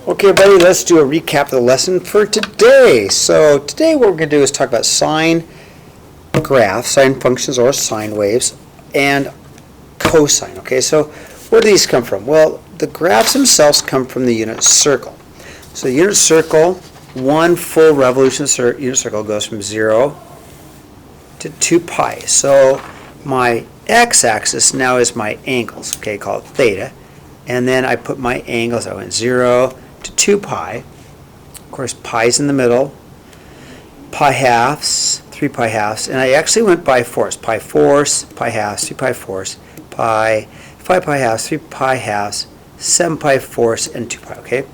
Okay, everybody, let's do a recap of the lesson for today. So today what we're going to do is talk about sine graphs, sine functions or sine waves, and cosine. Okay, so where do these come from? Well, the graphs themselves come from the unit circle. So the unit circle, one full revolution of unit circle goes from 0 to 2 pi. So my x-axis now is my angles, okay, call it theta. And then I put my angles, I went 0 to 2 pi. Of course, pi's in the middle. Pi halves, 3 pi halves, and I actually went by fours. Pi fours, pi halves, 3 pi fours, pi, 5 pi halves, 3 pi halves, 7 pi fours, and 2 pi, okay?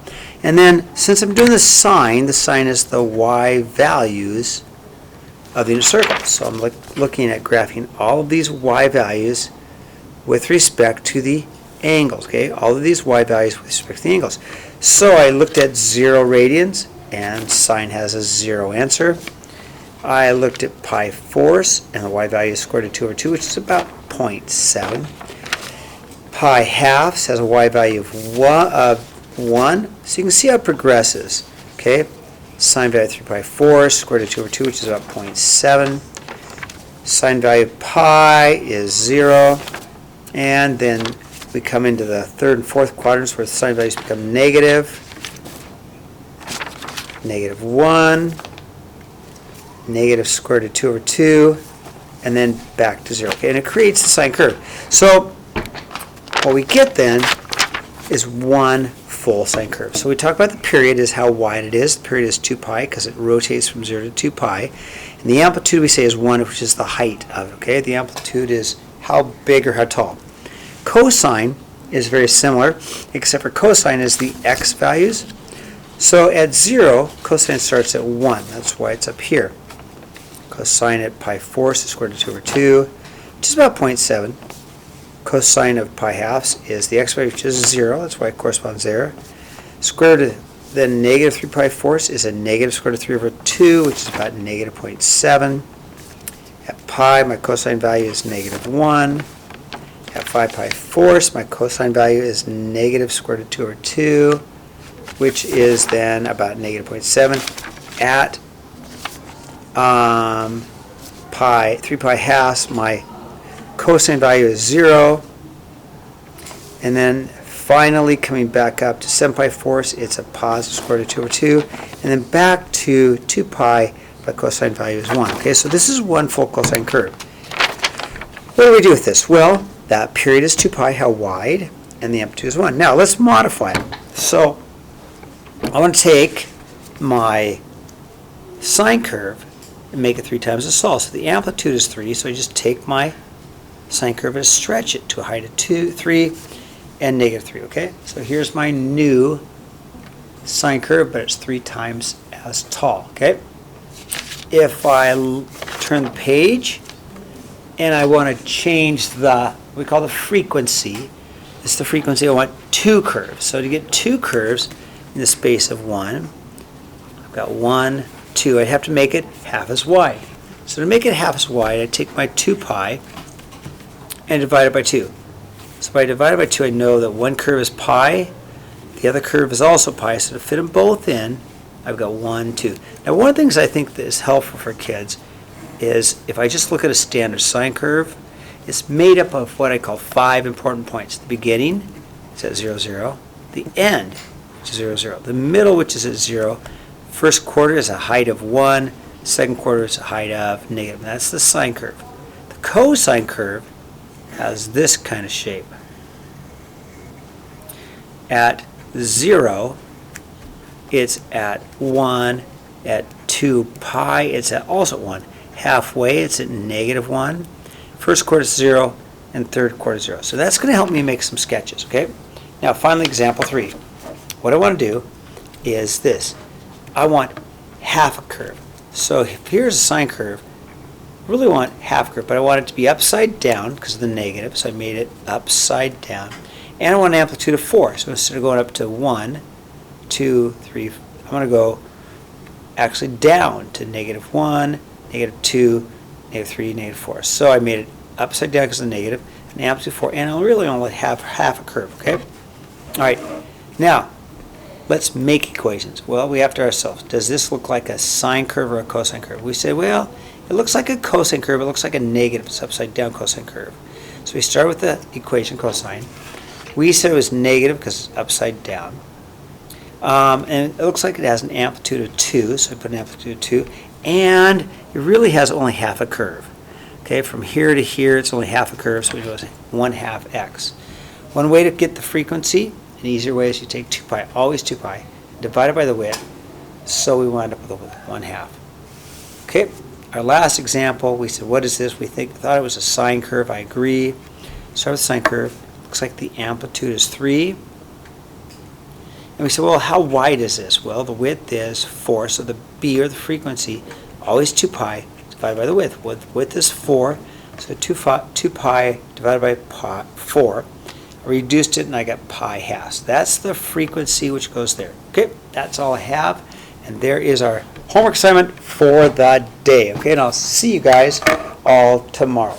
And then, since I'm doing the sine is the y values of the unit circle. So I'm looking at graphing all of these y values with respect to the angles, okay? All of these y values with respect to the angles. So I looked at 0 radians, and sine has a 0 answer. I looked at pi fourths, and the y value is square root of 2 over 2, which is about 0.7. Pi halves has a y value of 1. So you can see how it progresses, okay? Sine value of 3 pi fourths, square root of 2 over 2, which is about 0.7. Sine value of pi is 0. And then we come into the third and fourth quadrants where the sine values become negative, -1, negative square root of 2 over 2, and then back to 0. Okay, and it creates the sine curve. So what we get then is one full sine curve. So we talk about the period is how wide it is. The period is 2 pi because it rotates from 0 to 2 pi. And the amplitude we say is 1, which is the height of it. Okay, the amplitude is how big or how tall. Cosine is very similar, except for cosine is the x values. So at 0, cosine starts at 1. That's why it's up here. Cosine at pi fourths is square root of 2 over 2, which is about 0.7. Cosine of pi halves is the x value, which is 0. That's why it corresponds there. Square root of then negative 3 pi fourths is a negative square root of 3 over 2, which is about negative 0.7. At pi, my cosine value is -1. At 5 pi fourths, my cosine value is negative square root of 2 over 2, which is then about negative 0.7. At 3 pi halves, my cosine value is 0. And then finally coming back up to 7 pi fourths, it's a positive square root of 2 over 2. And then back to 2 pi, my cosine value is 1. Okay, so this is one full cosine curve. What do we do with this? Well, that period is 2 pi, how wide, and the amplitude is 1. Now, let's modify it. So, I want to take my sine curve and make it 3 times the sol. So the amplitude is 3, so I just take my sine curve and stretch it to a height of 2, 3, and -3, okay? So here's my new sine curve, but it's 3 times as tall, okay? If I turn the page and I want to change what we call the frequency. This is the frequency. I want 2 curves. So to get 2 curves in the space of 1, I've got 1, 2. I have to make it half as wide. So to make it half as wide, I take my 2 pi and divide it by 2. So if I divide it by 2, I know that one curve is pi, the other curve is also pi. So to fit them both in, I've got 1, 2. Now, one of the things I think that is helpful for kids is if I just look at a standard sine curve, it's made up of what I call 5 important points. The beginning is at 0, 0. The end, which is 0, 0. The middle, which is at 0. First quarter is a height of 1. Second quarter is a height of negative. That's the sine curve. The cosine curve has this kind of shape. At 0, it's at 1. At 2 pi, it's at also 1. Halfway, it's at -1. First quarter is 0, and third quarter is 0. So that's going to help me make some sketches, okay? Now, finally, example 3. What I want to do is this. I want half a curve. So if here's a sine curve, I really want half a curve, but I want it to be upside down because of the negative, so I made it upside down. And I want an amplitude of 4. So instead of going up to 1, 2, 3, I'm going to go actually down to -1, -2, -3, -4. So I made it upside down because of the negative, an amplitude 4, and I really only have half a curve, okay? All right, now, let's make equations. Well, we have to ourselves, does this look like a sine curve or a cosine curve? We say, well, it looks like a cosine curve. It looks like a negative. It's upside down cosine curve. So we start with the equation cosine. We said it was negative because it's upside down. And it looks like it has an amplitude of 2, so I put an amplitude of 2. And it really has only half a curve. Okay, from here to here, it's only half a curve, so we go 1/2 x. One way to get the frequency, an easier way is you take 2 pi, always 2 pi, divided by the width, so we wind up with 1/2. Okay, our last example, we said, what is this? We thought it was a sine curve. I agree. Start with the sine curve. Looks like the amplitude is 3. And we said, well, how wide is this? Well, the width is 4, so the b, or the frequency, always 2 pi, divided by the width. Width is 4, so 2 pi divided by 4. I reduced it and I got pi halves. That's the frequency which goes there. Okay, that's all I have. And there is our homework assignment for the day. Okay, and I'll see you guys all tomorrow.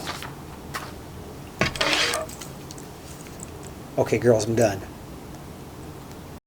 Okay, girls, I'm done.